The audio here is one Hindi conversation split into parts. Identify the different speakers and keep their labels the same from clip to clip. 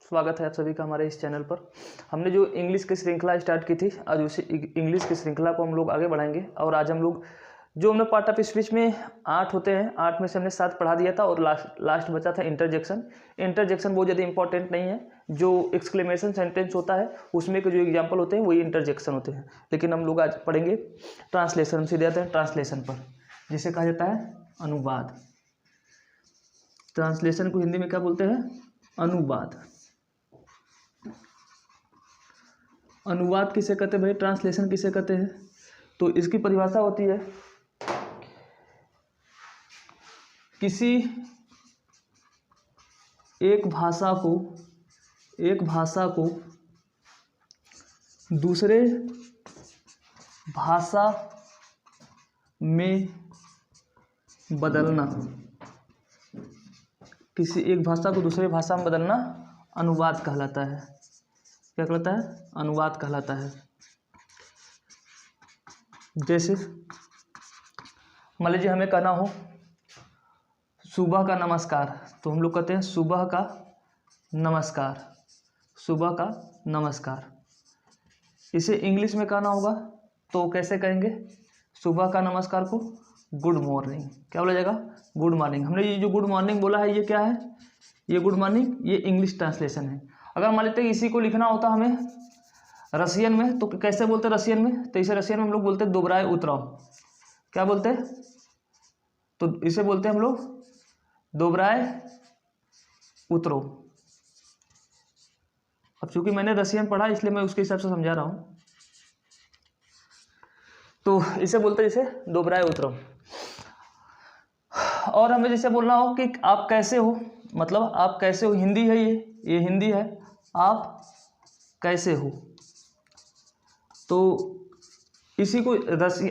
Speaker 1: स्वागत है आप सभी का हमारे इस चैनल पर। हमने जो इंग्लिश की श्रृंखला स्टार्ट की थी, आज उसी इंग्लिश की श्रृंखला को हम लोग आगे बढ़ाएंगे। और आज हम लोग जो हमने पार्ट ऑफ स्पीच में 8 होते हैं, 8 में से हमने 7 पढ़ा दिया था और लास्ट बचा था इंटरजेक्शन। इंटरजेक्शन बहुत ज़्यादा इंपॉर्टेंट नहीं है। जो एक्सक्लेमेशन सेंटेंस होता है उसमें के जो एग्जाम्पल होते हैं वही इंटरजेक्शन होते हैं। लेकिन हम लोग आज पढ़ेंगे ट्रांसलेशन। हम सीधे आते हैं ट्रांसलेशन पर, जिसे कहा जाता है अनुवाद। ट्रांसलेशन को हिंदी में क्या बोलते हैं? अनुवाद। अनुवाद किसे कहते हैं भाई? ट्रांसलेशन किसे कहते हैं? तो इसकी परिभाषा होती है किसी एक भाषा को दूसरे भाषा में बदलना। किसी एक भाषा को दूसरे भाषा में बदलना अनुवाद कहलाता है। क्या कहलाता है? अनुवाद कहलाता है। जैसे मान लीजिए हमें कहना हो सुबह का नमस्कार, तो हम लोग कहते हैं सुबह का नमस्कार। सुबह का नमस्कार। इसे इंग्लिश में कहना होगा तो कैसे कहेंगे? सुबह का नमस्कार को गुड मॉर्निंग। क्या बोला जाएगा? Good morning. हमने ये जो गुड मॉर्निंग बोला है ये क्या है? ये गुड मॉर्निंग, ये इंग्लिश ट्रांसलेशन है। अगर मान लेते हैं इसी को लिखना होता हमें रसियन में, तो कैसे बोलते हैं रसियन में? तो इसे रसियन में हम लोग बोलते हैं दोबराय उतराव। क्या बोलते हैं? तो इसे बोलते हैं हम लोग दोबराय उतरो। अब चूंकि मैंने रसियन पढ़ा इसलिए मैं उसके हिसाब से समझा रहा हूं। तो इसे बोलते हैं जैसे दोबराय उतरो। और हमें जैसे बोलना हो कि आप कैसे हो, मतलब आप कैसे हो, हिंदी है ये हिंदी है। आप कैसे हो, तो इसी को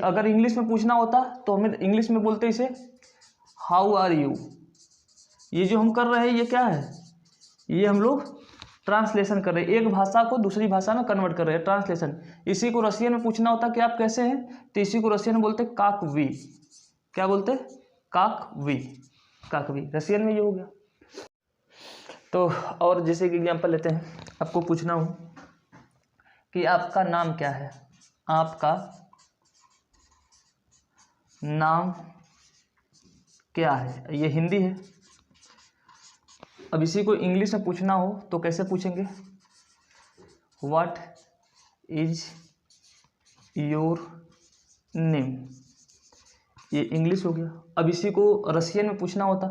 Speaker 1: अगर इंग्लिश में पूछना होता तो हमें इंग्लिश में बोलते इसे हाउ आर यू। ये जो हम कर रहे हैं ये क्या है? ये हम लोग ट्रांसलेशन कर रहे हैं। एक भाषा को दूसरी भाषा में कन्वर्ट कर रहे हैं, ट्रांसलेशन। इसी को रसियन में पूछना होता कि आप कैसे हैं, तो इसी को रसियन में बोलते काक वी। क्या बोलते? काक वी। काक वी रसियन में ये हो गया। तो और जैसे कि एग्जाम्पल लेते हैं, आपको पूछना हो कि आपका नाम क्या है? आपका नाम क्या है? ये हिंदी है। अब इसी को इंग्लिश में पूछना हो तो कैसे पूछेंगे? What is your name. ये इंग्लिश हो गया। अब इसी को रसियन में पूछना होता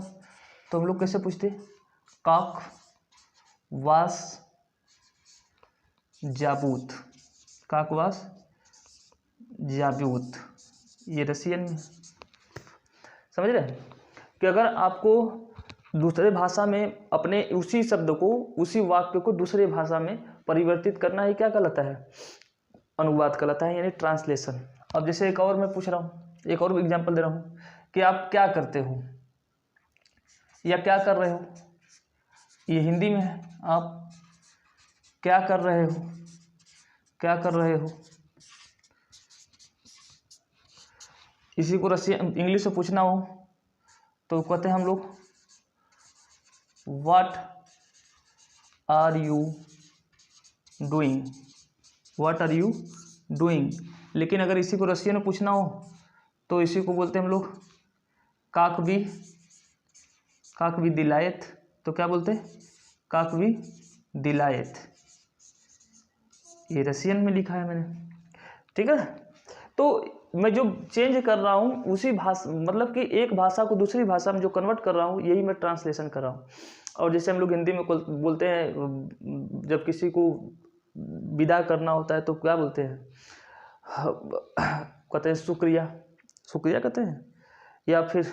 Speaker 1: तो हम लोग कैसे पूछते? काक वास जाबूत। काक वास जाबूत। ये रसियन में। समझ रहे हैं कि अगर आपको दूसरे भाषा में अपने उसी शब्द को, उसी वाक्य को दूसरे भाषा में परिवर्तित करना ही क्या कहलाता है? अनुवाद कहलाता है, यानी ट्रांसलेशन। अब जैसे एक और मैं पूछ रहा हूँ, एक और एग्जांपल दे रहा हूँ कि आप क्या करते हो या क्या कर रहे हो। ये हिंदी में है। आप क्या कर रहे हो? क्या कर रहे हो? इसी को रसियन इंग्लिश में पूछना हो तो कहते हैं हम लोग what are you doing. What are you doing. लेकिन अगर इसी को रसियन में पूछना हो तो इसी को बोलते हैं हम लोग काक भी दिलायत। तो क्या बोलते हैं? काक भी दिलायत। ये रसियन में लिखा है मैंने, ठीक है। तो मैं जो चेंज कर रहा हूँ उसी भाषा, मतलब कि एक भाषा को दूसरी भाषा में जो कन्वर्ट कर रहा हूँ यही मैं ट्रांसलेशन कर रहा हूँ। और जैसे हम लोग हिंदी में बोलते हैं जब किसी को विदा करना होता है तो क्या बोलते हैं? कहते हैं शुक्रिया। शुक्रिया कहते हैं, या फिर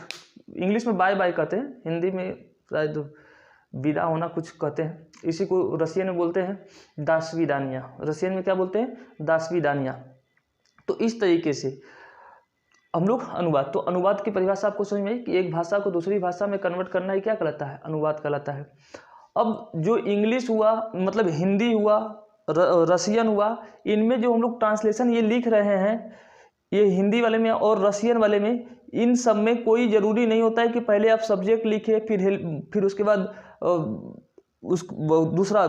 Speaker 1: इंग्लिश में बाय बाय कहते हैं, हिंदी में शायद विदा होना कुछ कहते हैं। इसी को रसियन में बोलते हैं दास्विदानिया। रसियन में क्या बोलते हैं? दास्विदानिया। तो इस तरीके से हम लोग अनुवाद, तो अनुवाद की परिभाषा आपको समझ में आई कि एक भाषा को दूसरी भाषा में कन्वर्ट करना ही क्या कहलाता है? अनुवाद कहलाता है। अब जो इंग्लिश हुआ, मतलब हिंदी हुआ, रसियन हुआ, इनमें जो हम लोग ट्रांसलेशन ये लिख रहे हैं, ये हिंदी वाले में और रसियन वाले में, इन सब में कोई ज़रूरी नहीं होता है कि पहले आप सब्जेक्ट लिखे फिर उसके बाद दूसरा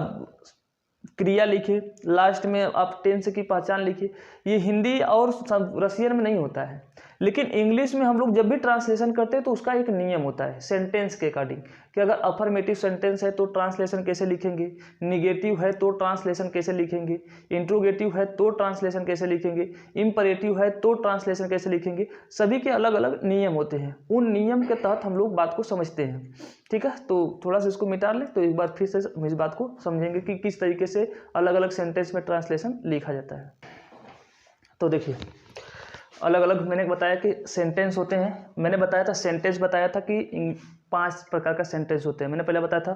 Speaker 1: क्रिया लिखे, लास्ट में आप टेंस की पहचान लिखिए। ये हिंदी और रशियन में नहीं होता है, लेकिन इंग्लिश में हम लोग जब भी ट्रांसलेशन करते हैं तो उसका एक नियम होता है सेंटेंस के अकॉर्डिंग, कि अगर अफर्मेटिव सेंटेंस है तो ट्रांसलेशन कैसे लिखेंगे, निगेटिव है तो ट्रांसलेशन कैसे लिखेंगे, इंट्रोगेटिव है तो ट्रांसलेशन कैसे लिखेंगे, इम्परेटिव है तो ट्रांसलेशन कैसे लिखेंगे। सभी के अलग अलग नियम होते हैं, उन नियम के तहत हम लोग बात को समझते हैं। ठीक है, तो थोड़ा सा इसको मिटा लें तो एक बार फिर से हम इस बात को समझेंगे कि किस तरीके से अलग अलग सेंटेंस में ट्रांसलेशन लिखा जाता है। तो देखिए, अलग अलग मैंने बताया कि सेंटेंस होते हैं। मैंने बताया था सेंटेंस, बताया था कि 5 प्रकार का सेंटेंस होते हैं। मैंने पहले बताया था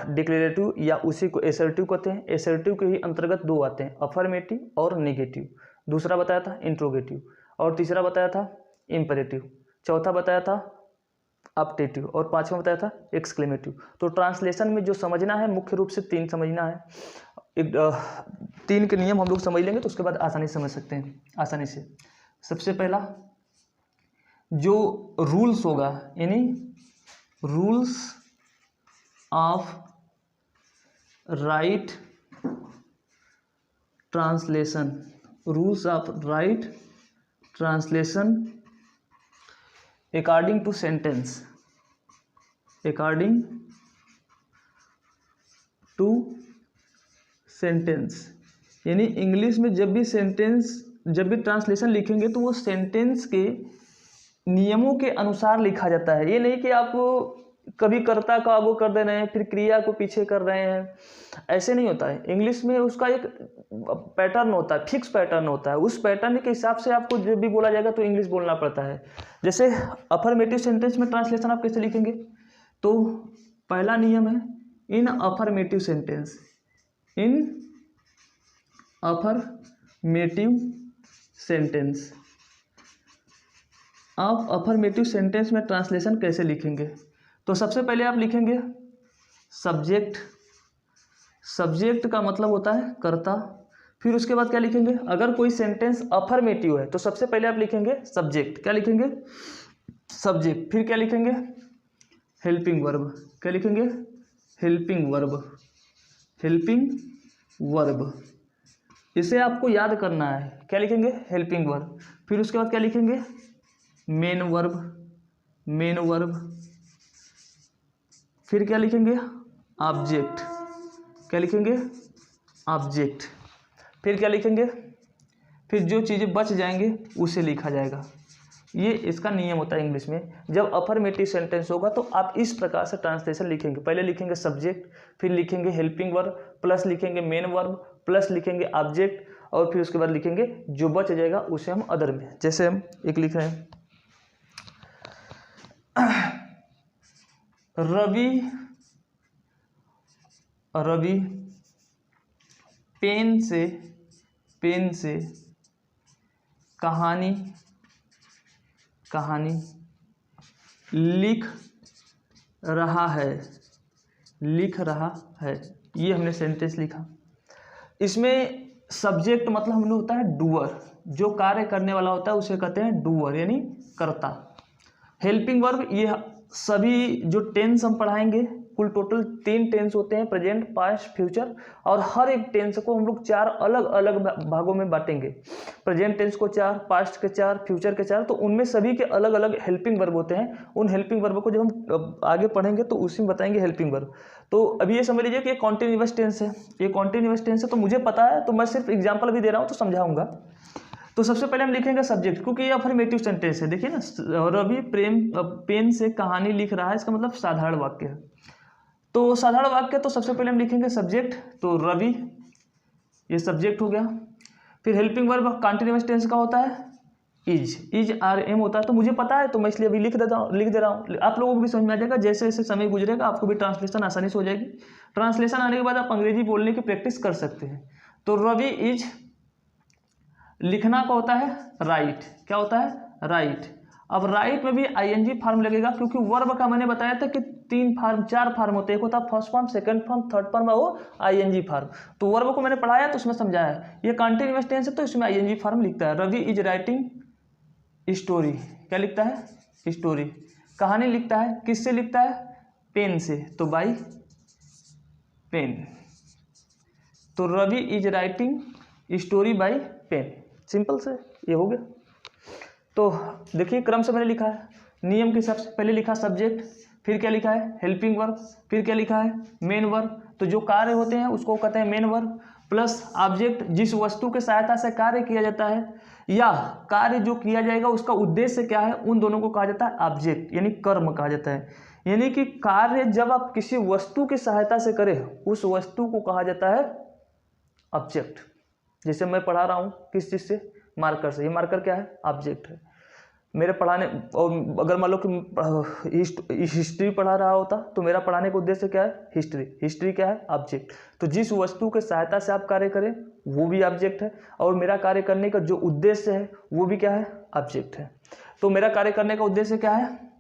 Speaker 1: डिक्लेरेटिव या उसी को एसर्टिव कहते हैं। एसर्टिव के ही अंतर्गत 2 आते हैं, अफर्मेटिव और नेगेटिव। दूसरा बताया था इंट्रोगेटिव, और तीसरा बताया था इम्परेटिव, चौथा बताया था अपटेटिव, और 5वां बताया था एक्सक्लेमेटिव। तो ट्रांसलेशन में जो समझना है मुख्य रूप से 3 समझना है। 3 के नियम हम लोग समझ लेंगे तो उसके बाद आसानी से समझ सकते हैं, आसानी से। सबसे पहला जो रूल्स होगा, यानी rules of right translation, rules of right translation according to sentence, according to sentence. यानी इंग्लिश में जब भी ट्रांसलेशन लिखेंगे तो वो सेंटेंस के नियमों के अनुसार लिखा जाता है। ये नहीं कि आप कभी कर्ता का वो कर दे रहे हैं फिर क्रिया को पीछे कर रहे हैं, ऐसे नहीं होता है। इंग्लिश में उसका एक पैटर्न होता है, फिक्स पैटर्न होता है। उस पैटर्न के हिसाब से आपको जब भी बोला जाएगा तो इंग्लिश बोलना पड़ता है। जैसे अफर्मेटिव सेंटेंस में ट्रांसलेशन आप कैसे लिखेंगे, तो पहला नियम है इन अफर्मेटिव सेंटेंस, इन अफर्मेटिव सेंटेंस। आप अफर्मेटिव सेंटेंस में ट्रांसलेशन कैसे लिखेंगे, तो सबसे पहले आप लिखेंगे सब्जेक्ट। सब्जेक्ट का मतलब होता है कर्ता। फिर उसके बाद क्या लिखेंगे, अगर कोई सेंटेंस अफर्मेटिव है तो सबसे पहले आप लिखेंगे सब्जेक्ट। क्या लिखेंगे, सब्जेक्ट। फिर क्या लिखेंगे, हेल्पिंग वर्ब। क्या लिखेंगे, हेल्पिंग वर्ब, हेल्पिंग वर्ब। इसे आपको याद करना है। क्या लिखेंगे, हेल्पिंग वर्ब। फिर उसके बाद क्या लिखेंगे, मेन वर्ब, मेन वर्ब। फिर क्या लिखेंगे, ऑब्जेक्ट। क्या लिखेंगे, ऑब्जेक्ट। फिर क्या लिखेंगे, फिर जो चीज़ें बच जाएंगे उसे लिखा जाएगा। ये इसका नियम होता है इंग्लिश में। जब अफर्मेटिव सेंटेंस होगा तो आप इस प्रकार से ट्रांसलेशन लिखेंगे। पहले लिखेंगे सब्जेक्ट, फिर लिखेंगे हेल्पिंग वर्ब, प्लस लिखेंगे मेन वर्ब, प्लस लिखेंगे ऑब्जेक्ट, और फिर उसके बाद लिखेंगे जो बच जाएगा उसे हम अदर में। जैसे हम एक लिख रहे हैं, रवि पेन से कहानी लिख रहा है। ये हमने सेंटेंस लिखा। इसमें सब्जेक्ट मतलब हम लोग होता है डूअर, जो कार्य करने वाला होता है उसे कहते हैं डूअर, यानी कर्ता। हेल्पिंग वर्ब, ये सभी जो टेंस हम पढ़ाएंगे, कुल टोटल 3 टेंस होते हैं, प्रेजेंट, पास्ट, फ्यूचर। और हर एक टेंस को हम लोग 4 अलग अलग भागों में बांटेंगे। प्रेजेंट टेंस को 4, पास्ट के 4, फ्यूचर के 4। तो उनमें सभी के अलग अलग हेल्पिंग वर्ब होते हैं। उन हेल्पिंग वर्ब को जब हम आगे पढ़ेंगे तो उसी में बताएंगे हेल्पिंग वर्ब। तो अभी ये समझ लीजिए कि ये कॉन्टिन्यूअस टेंस है, ये कॉन्टिन्यूअस टेंस है। तो मुझे पता है तो मैं सिर्फ एग्जाम्पल भी दे रहा हूँ तो समझाऊंगा। तो सबसे पहले हम लिखेंगे सब्जेक्ट, क्योंकि ये अफर्मेटिव सेंटेंस है। देखिए ना, रवि पेन से कहानी लिख रहा है, इसका मतलब साधारण वाक्य है। तो साधारण वाक्य, तो सबसे पहले हम लिखेंगे सब्जेक्ट, तो रवि, ये सब्जेक्ट हो गया। फिर हेल्पिंग वर्ब कॉन्टिन्यूअस टेंस का होता है इज आर होता है। तो मुझे पता है तो मैं इसलिए अभी लिख दे रहा हूँ। आप लोगों को भी समझ में आ जाएगा, जैसे जैसे समय गुजरेगा आपको भी ट्रांसलेशन आसानी से हो जाएगी। ट्रांसलेशन आने के बाद आप अंग्रेजी बोलने की प्रैक्टिस कर सकते हैं। तो रवि इज, लिखना का होता है राइट। क्या होता है, राइट। अब राइट में भी आईएनजी फार्म लगेगा, क्योंकि वर्ब का मैंने बताया था कि 4 फार्म होते हैं। एक होता है first form, second form, third form और वो आईएनजी फार्म। तो वर्ब को मैंने पढ़ाया तो उसमें समझाया। ये कॉन्टिन्यूअस टेंस है तो इसमें आईएनजी फार्म लिखता है। Ravi is writing story. क्या लिखता है, स्टोरी। कहानी लिखता है, किससे लिखता है, पेन से, तो बाई पेन। तो Ravi is writing story by pen, simple से ये हो गया। तो देखिए क्रम से मैंने लिखा है, नियम के हिसाब से पहले लिखा सब्जेक्ट, फिर क्या लिखा है हेल्पिंग वर्ब, फिर क्या लिखा है मेन वर्ब। तो जो कार्य होते हैं उसको कहते हैं मेन वर्ब, प्लस ऑब्जेक्ट जिस वस्तु के सहायता से कार्य किया जाता है या कार्य जो किया जाएगा उसका उद्देश्य क्या है, उन दोनों को कहा जाता है ऑब्जेक्ट, यानी कर्म कहा जाता है। यानी कि कार्य जब आप किसी वस्तु की सहायता से करें उस वस्तु को कहा जाता है ऑब्जेक्ट। जैसे मैं पढ़ा रहा हूँ किस चीज़ से, मार्कर से, ये मार्कर क्या है ऑब्जेक्ट है मेरे पढ़ाने। और अगर मान लो कि हिस्ट्री पढ़ा रहा होता तो मेरा पढ़ाने का उद्देश्य क्या है हिस्ट्री, हिस्ट्री क्या है ऑब्जेक्ट। तो जिस वस्तु के सहायता से आप कार्य करें वो भी ऑब्जेक्ट है, और मेरा कार्य करने का जो उद्देश्य है वो भी क्या है ऑब्जेक्ट है। तो मेरा कार्य करने का उद्देश्य क्या है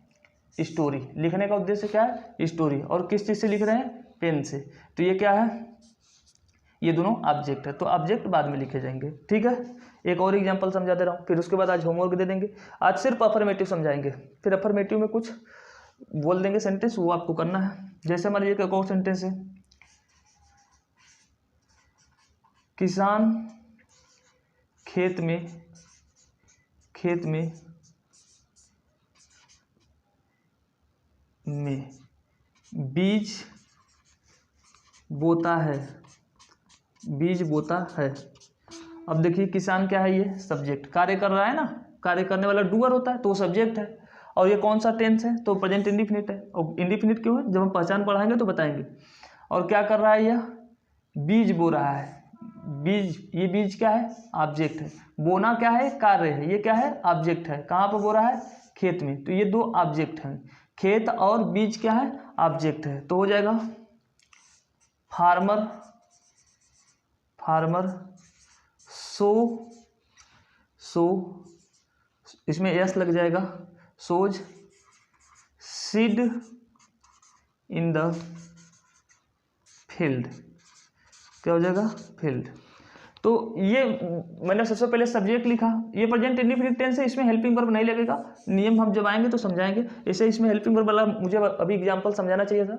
Speaker 1: स्टोरी, लिखने का उद्देश्य क्या है स्टोरी, और किस चीज़ से लिख रहे हैं पेन से। तो ये क्या है ये दोनों ऑब्जेक्ट है। तो ऑब्जेक्ट बाद में लिखे जाएंगे, ठीक है। एक और एग्जांपल समझा दे रहा हूँ, फिर उसके बाद आज होमवर्क दे देंगे। आज सिर्फ अफर्मेटिव समझाएंगे, फिर अफर्मेटिव में कुछ बोल देंगे सेंटेंस, वो आपको करना है। जैसे मान लीजिए एक और सेंटेंस है, किसान खेत में बीज बोता है। अब देखिए किसान क्या है ये सब्जेक्ट, कार्य कर रहा है ना, कार्य करने वाला डूअर होता है तो वो सब्जेक्ट है। और ये कौन सा टेंस है तो प्रेजेंट इंडिफिनिट है। और इंडिफिनिट क्यों है जब हम पहचान पढ़ाएंगे तो बताएंगे। और क्या कर रहा है यह बीज बो रहा है, बीज, ये बीज क्या है ऑब्जेक्ट है, बोना क्या है कार्य है, ये क्या है ऑब्जेक्ट है। कहाँ पर बो रहा है खेत में, तो ये दो ऑब्जेक्ट हैं, खेत और बीज क्या है ऑब्जेक्ट है। तो हो जाएगा फार्मर सो इसमें यस लग जाएगा, सोज सीड इन द फील्ड, क्या हो जाएगा फील्ड। तो ये मैंने सबसे पहले सब्जेक्ट लिखा, ये प्रेजेंट इंडिफिनिट टेंस है, इसमें हेल्पिंग वर्ब नहीं लगेगा। नियम हम जब आएंगे तो समझाएंगे। ऐसे इसमें हेल्पिंग वर्ब वाला मुझे अभी एग्जांपल समझाना चाहिए था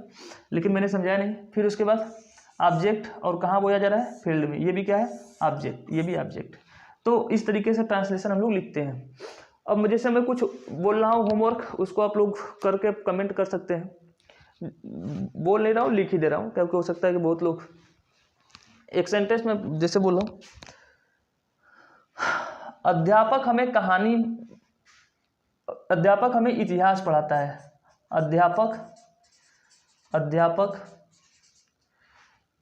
Speaker 1: लेकिन मैंने समझाया नहीं। फिर उसके बाद ऑब्जेक्ट, और कहाँ बोया जा रहा है फील्ड में, ये भी क्या है ऑब्जेक्ट, ये भी ऑब्जेक्ट। तो इस तरीके से ट्रांसलेशन हम लोग लिखते हैं। अब जैसे मैं कुछ बोल रहा हूँ होमवर्क, उसको आप लोग करके कमेंट कर सकते हैं। बोल नहीं रहा हूँ लिख ही दे रहा हूँ, क्योंकि हो सकता है कि बहुत लोग एक सेंटेंस में जैसे बोल रहा हूँ, अध्यापक हमें इतिहास पढ़ाता है। अध्यापक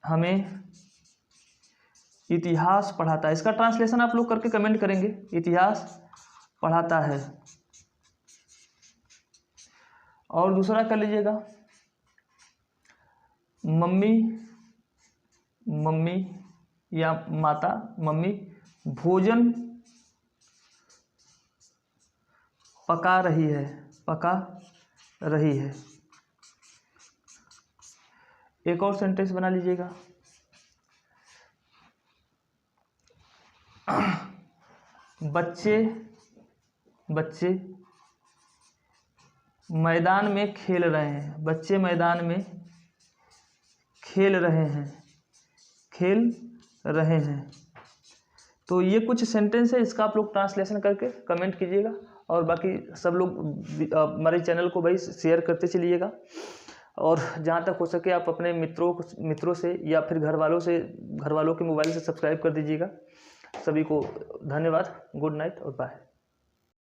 Speaker 1: हमें इतिहास पढ़ाता है। इसका ट्रांसलेशन आप लोग करके कमेंट करेंगे, इतिहास पढ़ाता है। और दूसरा कर लीजिएगा, मम्मी या माता, मम्मी भोजन पका रही है। एक और सेंटेंस बना लीजिएगा, बच्चे मैदान में खेल रहे हैं। बच्चे मैदान में खेल रहे हैं। तो ये कुछ सेंटेंस है, इसका आप लोग ट्रांसलेशन करके कमेंट कीजिएगा। और बाकी सब लोग हमारे चैनल को भाई शेयर करते चलिएगा। और जहाँ तक हो सके आप अपने मित्रों से या फिर घर वालों के मोबाइल से सब्सक्राइब कर दीजिएगा। सभी को धन्यवाद, गुड नाइट और बाय।